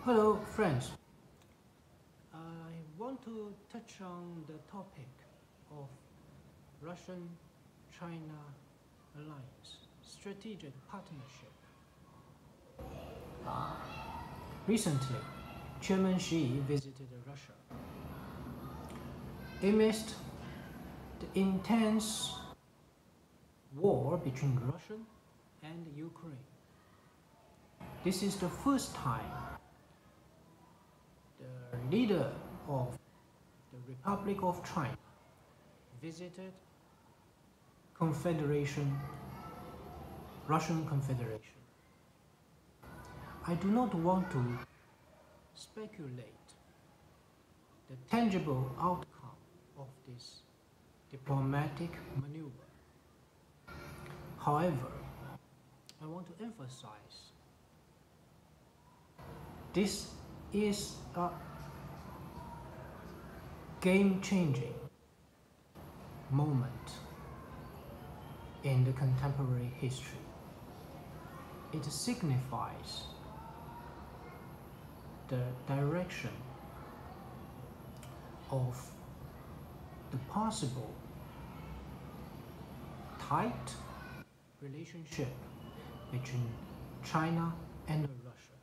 Hello, friends. I want to touch on the topic of Russian-China alliance, strategic partnership. Recently, Chairman Xi visited Russia. Amidst the intense war between Russia and Ukraine, this is the first time the leader of the Republic of China visited Confederation, Russian Confederation. I do not want to speculate the tangible outcome of this diplomatic maneuver. However, I want to emphasize this is a game-changing moment in the contemporary history. It signifies the direction of the possible tight relationship between China and Russia.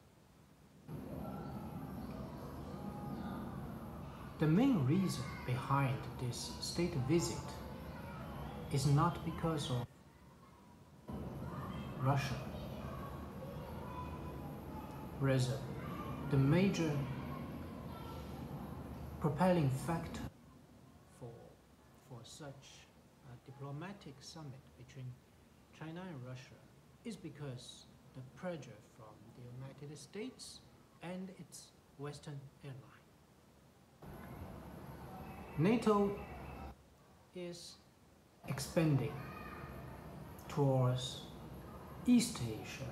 The main reason behind this state visit is not because of Russia. Rather, the major propelling factor for such a diplomatic summit between China and Russia is because the pressure from the United States and its Western ally. NATO is expanding towards East Asia.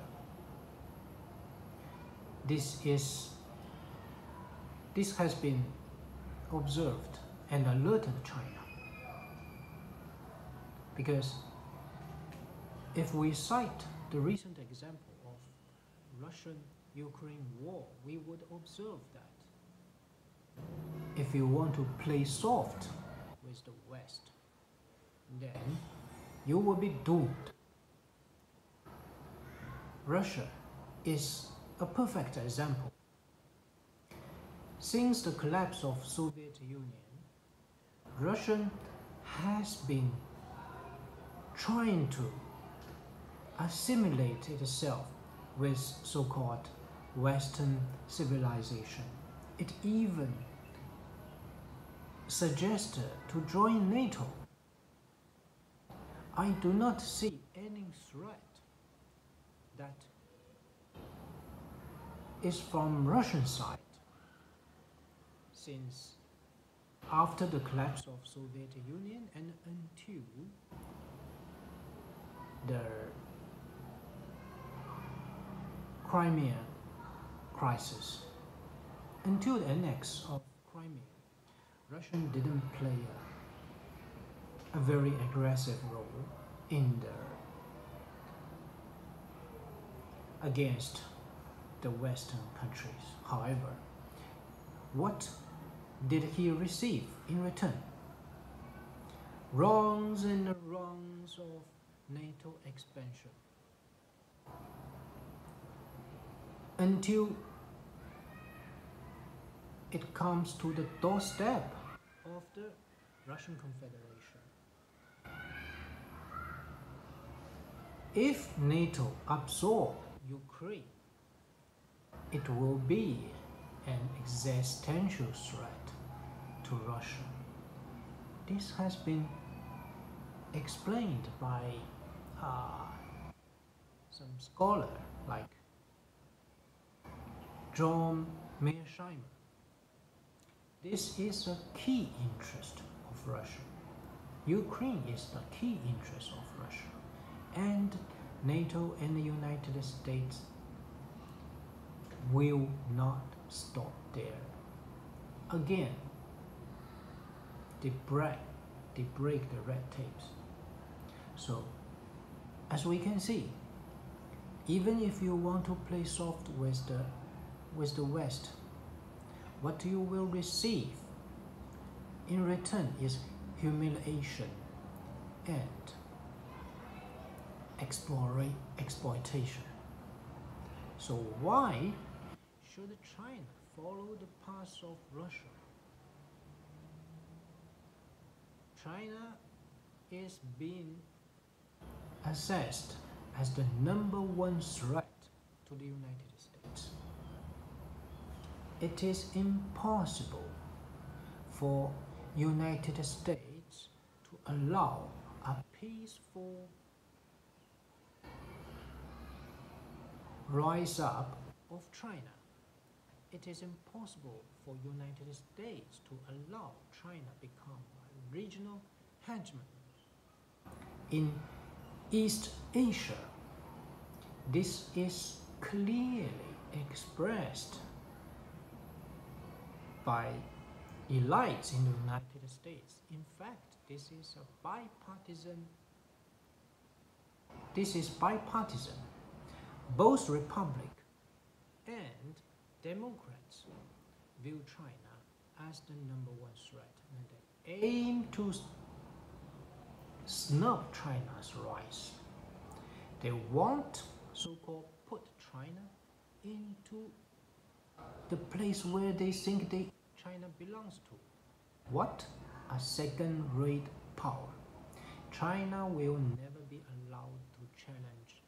This has been observed and alerted China, because if we cite the recent example of Russian-Ukraine war, we would observe that if you want to play soft with the West, then you will be doomed. Russia is a perfect example. Since the collapse of Soviet Union, Russia has been trying to assimilate itself with so-called Western civilization. It even suggested to join NATO. I do not see any threat that is from Russian side, since after the collapse of Soviet Union and until the Crimea crisis, until the annex of Crimea, Russia didn't play a very aggressive role in against the Western countries. However, what did he receive in return? Rounds and rounds of NATO expansion, until it comes to the doorstep of the Russian Confederation. If NATO absorbs Ukraine, it will be an existential threat to Russia. This has been explained by some scholar like John Mearsheimer. This is a key interest of Russia. Ukraine is the key interest of Russia. And NATO and the United States will not stop there. Again, they break the red tapes. So, as we can see, even if you want to play soft with the with the West, what you will receive in return is humiliation and exploitation. So why should China follow the path of Russia? China is being assessed as the #1 threat to the United States. It is impossible for United States to allow a peaceful rise up of China. It is impossible for United States to allow China become a regional hegemon in East Asia. This is clearly expressed by elites in the United States. In fact, this is bipartisan. Both Republic and Democrats view China as the #1 threat, and they aim to snub China's rise. They want so-called put China into the place where they think China belongs to. What? A second-rate power. China will never be allowed to challenge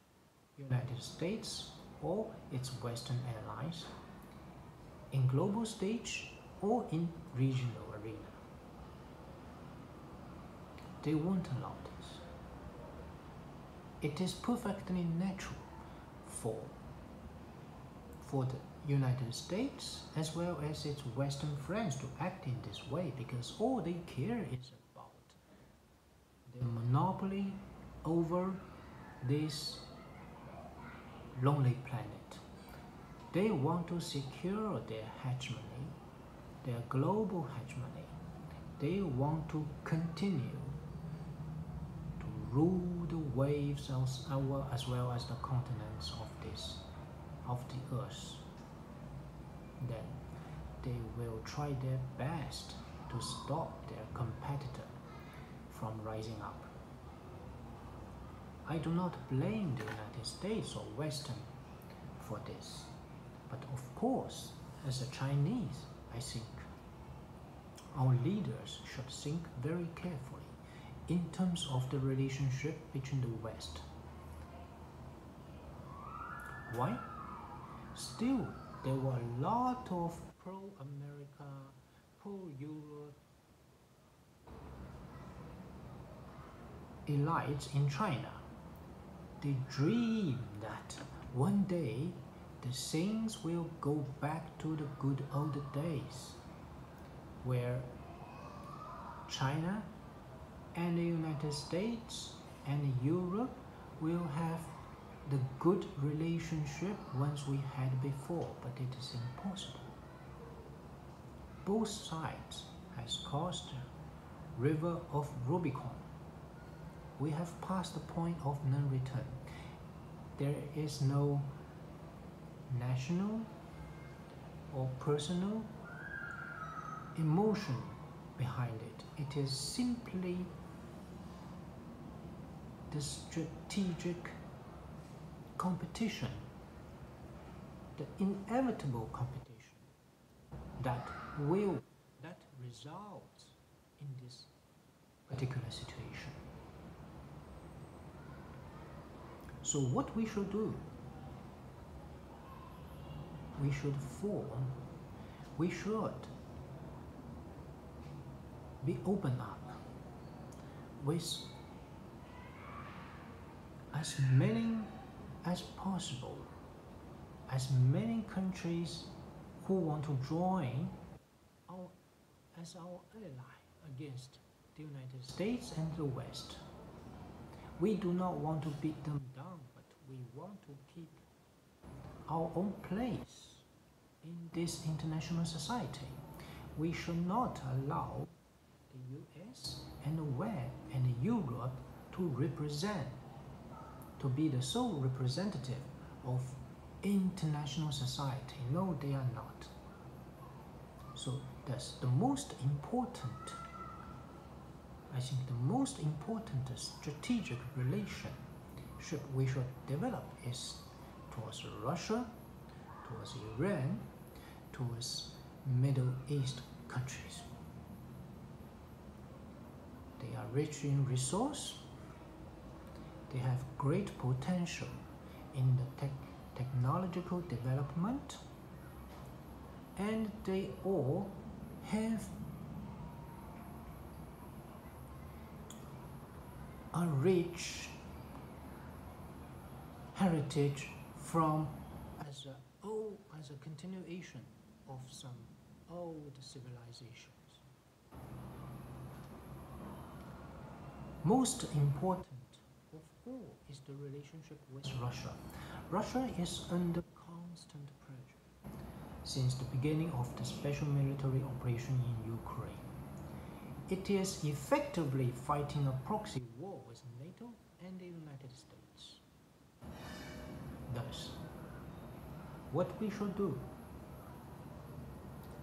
United States or its Western allies in global stage or in regional arena. They won't allow this. It is perfectly natural for the United States as well as its Western friends to act in this way, because all they care is about the monopoly over this lonely planet. They want to secure their hegemony, their global hegemony. They want to continue to rule the waves as well as the continents of the earth. Then they will try their best to stop their competitor from rising up. I do not blame the United States or Western for this, but of course, as a Chinese, I think our leaders should think very carefully in terms of the relationship between the West. Why? Still, there were a lot of pro-America, pro-Europe elites in China. They dream that one day the things will go back to the good old days, where China and the United States and Europe will have the good relationship once we had before, but it is impossible. Both sides has crossed the river of Rubicon. We have passed the point of non-return. There is no national or personal emotion behind it. It is simply the strategic competition, the inevitable competition that results in this particular situation. So what we should do? We should be open up with as many as possible, as many countries who want to join as our ally against the United States and the West. We do not want to beat them down, but we want to keep our own place in this international society. We should not allow the US and the West and Europe to be the sole representative of international society. No, they are not. So that's the most important, I think the most important strategic relationship we should develop is towards Russia, towards Iran, towards Middle East countries. They are rich in resource, they have great potential in the technological development, and they all have a rich heritage from as a continuation of some old civilizations. Most important of all is the relationship with Russia. Russia is under constant pressure since the beginning of the special military operation in Ukraine. It is effectively fighting a proxy war with NATO and the United States. Thus, what we should do,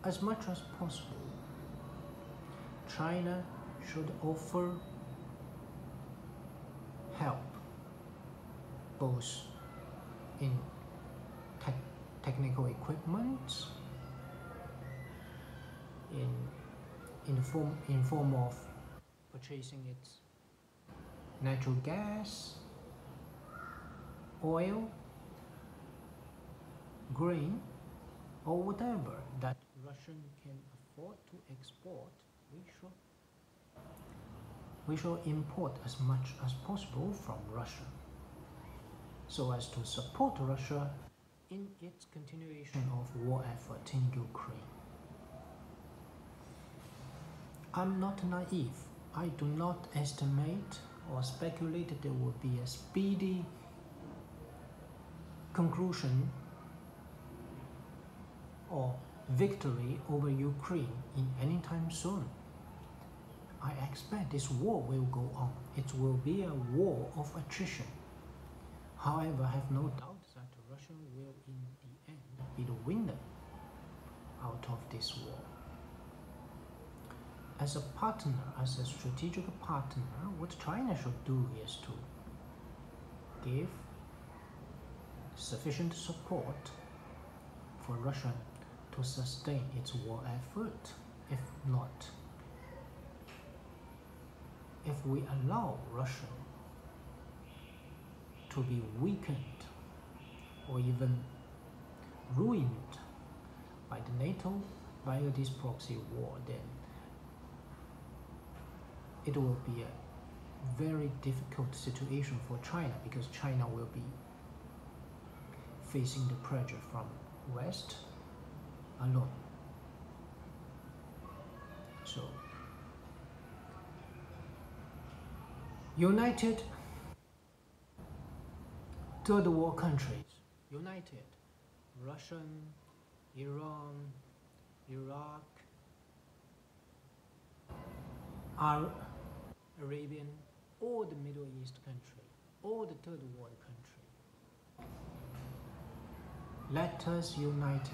as much as possible, China should offer help both in technical equipment, in form of purchasing its natural gas, oil, grain, or whatever that Russia can afford to export. We should import as much as possible from Russia, so as to support Russia in its continuation of war effort in Ukraine. I'm not naive. I do not estimate or speculate that there will be a speedy conclusion or victory over Ukraine in any time soon. I expect this war will go on. It will be a war of attrition. However, I have no doubt that Russia will in the end be the winner out of this war. As a partner, as a strategic partner, what China should do is to give sufficient support for Russia to sustain its war effort. If not, if we allow Russia to be weakened or even ruined by the NATO via this proxy war, then it will be a very difficult situation for China, because China will be facing the pressure from West alone. So, united third world countries, united Russian, Iran, Iraq, Arabian, or the Middle East country, or the third world country. Let us unite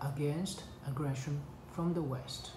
against aggression from the West.